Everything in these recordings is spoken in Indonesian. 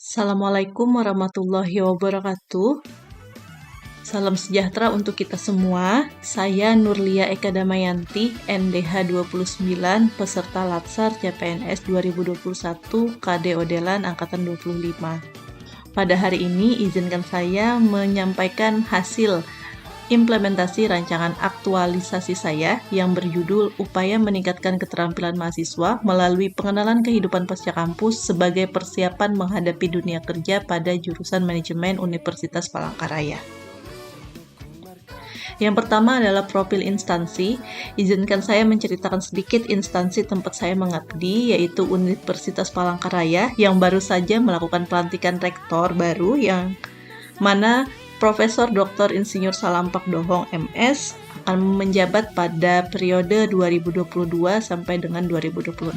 Assalamualaikum warahmatullahi wabarakatuh. Salam sejahtera untuk kita semua. Saya Nurlia Eka Damayanti, NDH 29, peserta Latsar CPNS 2021 KD Odelan Angkatan 25. Pada hari ini, izinkan saya menyampaikan hasil implementasi rancangan aktualisasi saya yang berjudul Upaya Meningkatkan Keterampilan Mahasiswa Melalui Pengenalan Kehidupan Pasca Kampus sebagai Persiapan Menghadapi Dunia Kerja pada Jurusan Manajemen Universitas Palangkaraya. Yang pertama adalah profil instansi. Izinkan saya menceritakan sedikit instansi tempat saya mengabdi, yaitu Universitas Palangkaraya yang baru saja melakukan pelantikan rektor baru yang mana Profesor Dr. Insinyur Salampak Dohong MS akan menjabat pada periode 2022 sampai dengan 2026.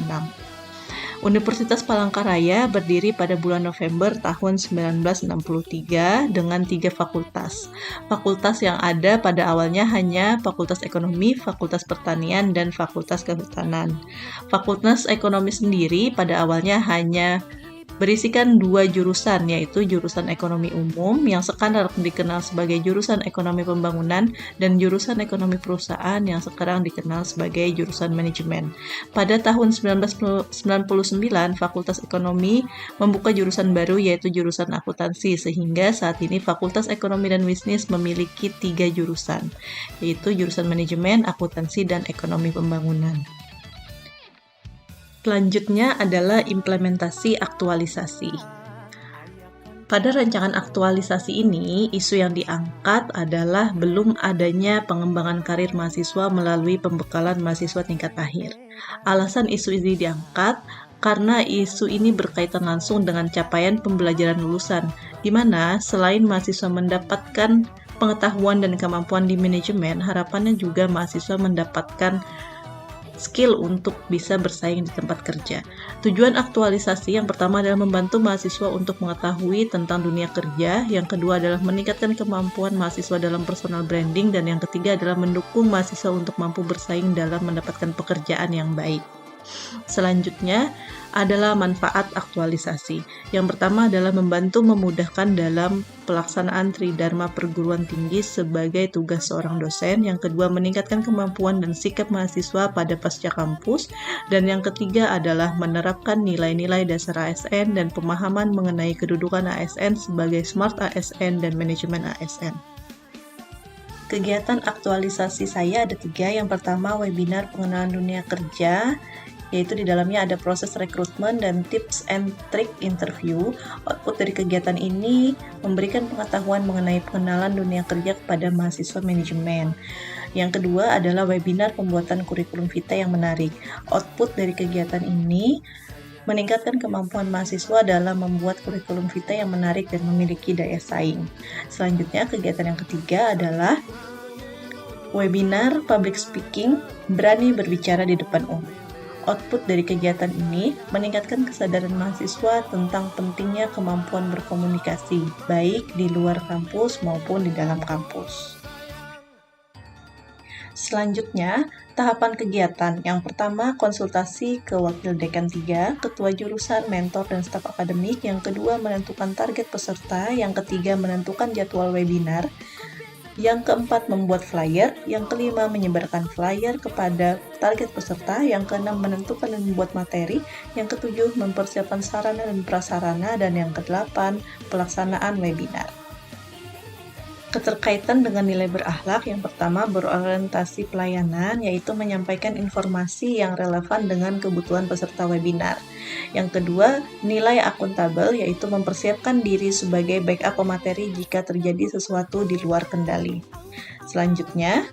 Universitas Palangkaraya berdiri pada bulan November tahun 1963 dengan 3 fakultas. Fakultas yang ada pada awalnya hanya Fakultas Ekonomi, Fakultas Pertanian, dan Fakultas Kehutanan. Fakultas Ekonomi sendiri pada awalnya hanya berisikan 2 jurusan, yaitu jurusan ekonomi umum yang sekarang dikenal sebagai jurusan ekonomi pembangunan dan jurusan ekonomi perusahaan yang sekarang dikenal sebagai jurusan manajemen. Pada tahun 1999, Fakultas Ekonomi membuka jurusan baru yaitu jurusan akuntansi, sehingga saat ini Fakultas Ekonomi dan Bisnis memiliki 3 jurusan, yaitu jurusan manajemen, akuntansi, dan ekonomi pembangunan. Selanjutnya adalah implementasi aktualisasi. Pada rancangan aktualisasi ini, isu yang diangkat adalah belum adanya pengembangan karir mahasiswa melalui pembekalan mahasiswa tingkat akhir. Alasan isu ini diangkat karena isu ini berkaitan langsung dengan capaian pembelajaran lulusan, di mana selain mahasiswa mendapatkan pengetahuan dan kemampuan di manajemen, harapannya juga mahasiswa mendapatkan skill untuk bisa bersaing di tempat kerja. Tujuan aktualisasi yang pertama adalah membantu mahasiswa untuk mengetahui tentang dunia kerja, yang kedua adalah meningkatkan kemampuan mahasiswa dalam personal branding, dan yang ketiga adalah mendukung mahasiswa untuk mampu bersaing dalam mendapatkan pekerjaan yang baik. Selanjutnya adalah manfaat aktualisasi. Yang pertama adalah membantu memudahkan dalam pelaksanaan tridharma perguruan tinggi sebagai tugas seorang dosen. Yang kedua, meningkatkan kemampuan dan sikap mahasiswa pada pasca kampus. Dan yang ketiga adalah menerapkan nilai-nilai dasar ASN dan pemahaman mengenai kedudukan ASN sebagai smart ASN dan manajemen ASN. Kegiatan aktualisasi saya ada 3. Yang pertama, webinar pengenalan dunia kerja, yaitu di dalamnya ada proses rekrutmen dan tips and trick interview. Output dari kegiatan ini memberikan pengetahuan mengenai pengenalan dunia kerja kepada mahasiswa manajemen. Yang kedua adalah webinar pembuatan kurikulum vitae yang menarik. Output dari kegiatan ini meningkatkan kemampuan mahasiswa dalam membuat kurikulum vitae yang menarik dan memiliki daya saing. Selanjutnya, kegiatan yang ketiga adalah webinar public speaking, berani berbicara di depan umum. Output dari kegiatan ini meningkatkan kesadaran mahasiswa tentang pentingnya kemampuan berkomunikasi, baik di luar kampus maupun di dalam kampus. Selanjutnya, tahapan kegiatan. Yang pertama, konsultasi ke Wakil Dekan 3, Ketua Jurusan, Mentor, dan Staf Akademik. Yang kedua, menentukan target peserta. Yang ketiga, menentukan jadwal webinar. Yang keempat, membuat flyer. Yang kelima, menyebarkan flyer kepada target peserta. Yang keenam, menentukan dan membuat materi. Yang ketujuh, mempersiapkan sarana dan prasarana. Dan yang kedelapan, pelaksanaan webinar. Keterkaitan dengan nilai berakhlak, yang pertama berorientasi pelayanan, yaitu menyampaikan informasi yang relevan dengan kebutuhan peserta webinar. Yang kedua, nilai akuntabel, yaitu mempersiapkan diri sebagai backup pemateri jika terjadi sesuatu di luar kendali. Selanjutnya,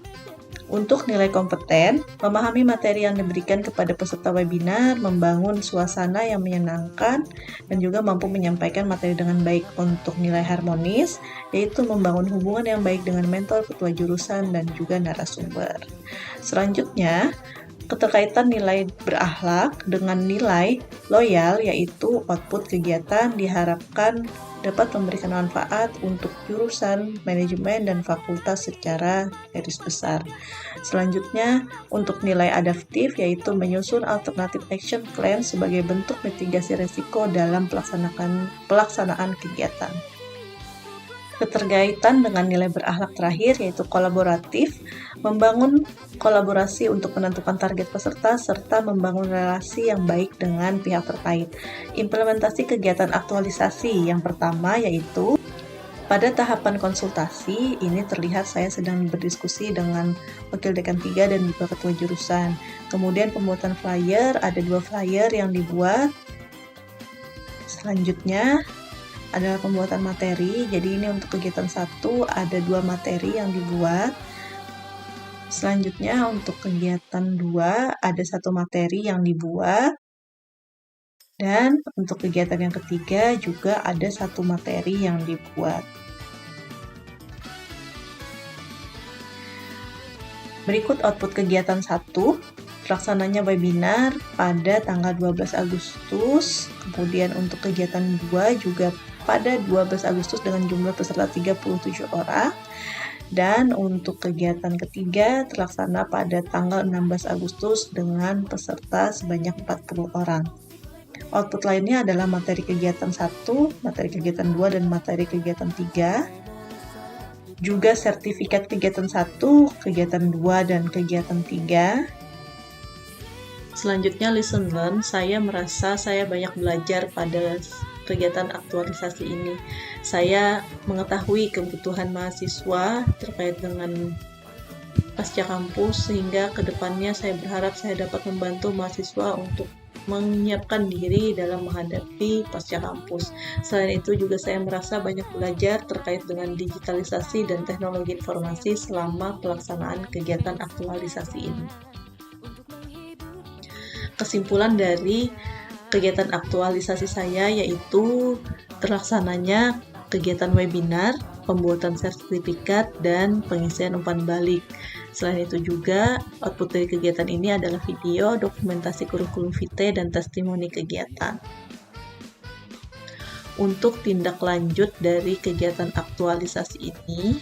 untuk nilai kompeten, memahami materi yang diberikan kepada peserta webinar, membangun suasana yang menyenangkan, dan juga mampu menyampaikan materi dengan baik. Untuk nilai harmonis, yaitu membangun hubungan yang baik dengan mentor, ketua jurusan, dan juga narasumber. Selanjutnya, Keterkaitan nilai berakhlak dengan nilai loyal, yaitu output kegiatan diharapkan dapat memberikan manfaat untuk jurusan, manajemen, dan fakultas secara garis besar. Selanjutnya, untuk nilai adaptif, yaitu menyusun alternative action plan sebagai bentuk mitigasi risiko dalam pelaksanaan kegiatan. Keterkaitan dengan nilai berakhlak terakhir, yaitu kolaboratif, membangun kolaborasi untuk menentukan target peserta serta membangun relasi yang baik dengan pihak terkait. Implementasi kegiatan aktualisasi yang pertama yaitu pada tahapan konsultasi, ini terlihat saya sedang berdiskusi dengan Wakil Dekan 3 dan juga Ketua Jurusan. Kemudian pembuatan flyer, ada 2 flyer yang dibuat. Selanjutnya adalah pembuatan materi. Jadi ini untuk kegiatan 1 ada 2 materi yang dibuat. Selanjutnya untuk kegiatan 2 ada 1 materi yang dibuat. Dan untuk kegiatan yang ketiga juga ada 1 materi yang dibuat. Berikut output kegiatan 1, pelaksananya webinar pada tanggal 12 Agustus. Kemudian untuk kegiatan 2 juga pada 12 Agustus dengan jumlah peserta 37 orang. Dan untuk kegiatan ketiga terlaksana pada tanggal 16 Agustus dengan peserta sebanyak 40 orang. Output lainnya adalah materi kegiatan 1, materi kegiatan 2, dan materi kegiatan 3. Juga sertifikat kegiatan 1, kegiatan 2, dan kegiatan 3. Selanjutnya lesson learn, saya merasa saya banyak belajar pada kegiatan aktualisasi ini. Saya mengetahui kebutuhan mahasiswa terkait dengan pasca kampus, sehingga kedepannya saya berharap saya dapat membantu mahasiswa untuk menyiapkan diri dalam menghadapi pasca kampus. Selain itu juga saya merasa banyak belajar terkait dengan digitalisasi dan teknologi informasi selama pelaksanaan kegiatan aktualisasi ini. Kesimpulan dari kegiatan aktualisasi saya yaitu terlaksananya kegiatan webinar, pembuatan sertifikat, dan pengisian umpan balik. Selain itu juga, output dari kegiatan ini adalah video, dokumentasi kurikulum vitae, dan testimoni kegiatan. Untuk tindak lanjut dari kegiatan aktualisasi ini,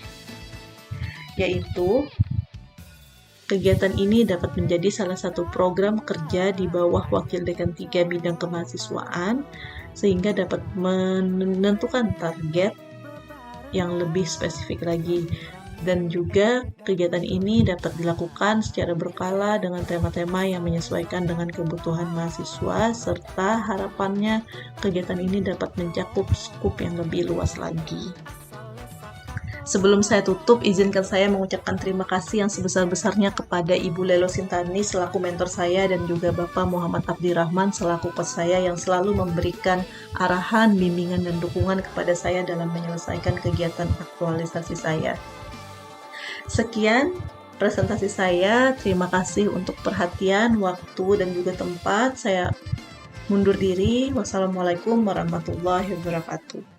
yaitu kegiatan ini dapat menjadi salah satu program kerja di bawah Wakil Dekan 3 bidang kemahasiswaan, sehingga dapat menentukan target yang lebih spesifik lagi. Dan juga kegiatan ini dapat dilakukan secara berkala dengan tema-tema yang menyesuaikan dengan kebutuhan mahasiswa, serta harapannya kegiatan ini dapat mencakup skup yang lebih luas lagi. Sebelum saya tutup, izinkan saya mengucapkan terima kasih yang sebesar-besarnya kepada Ibu Lelo Sintani selaku mentor saya dan juga Bapak Muhammad Abdirrahman selaku coach saya yang selalu memberikan arahan, bimbingan, dan dukungan kepada saya dalam menyelesaikan kegiatan aktualisasi saya. Sekian presentasi saya. Terima kasih untuk perhatian, waktu, dan juga tempat. Saya mundur diri. Wassalamualaikum warahmatullahi wabarakatuh.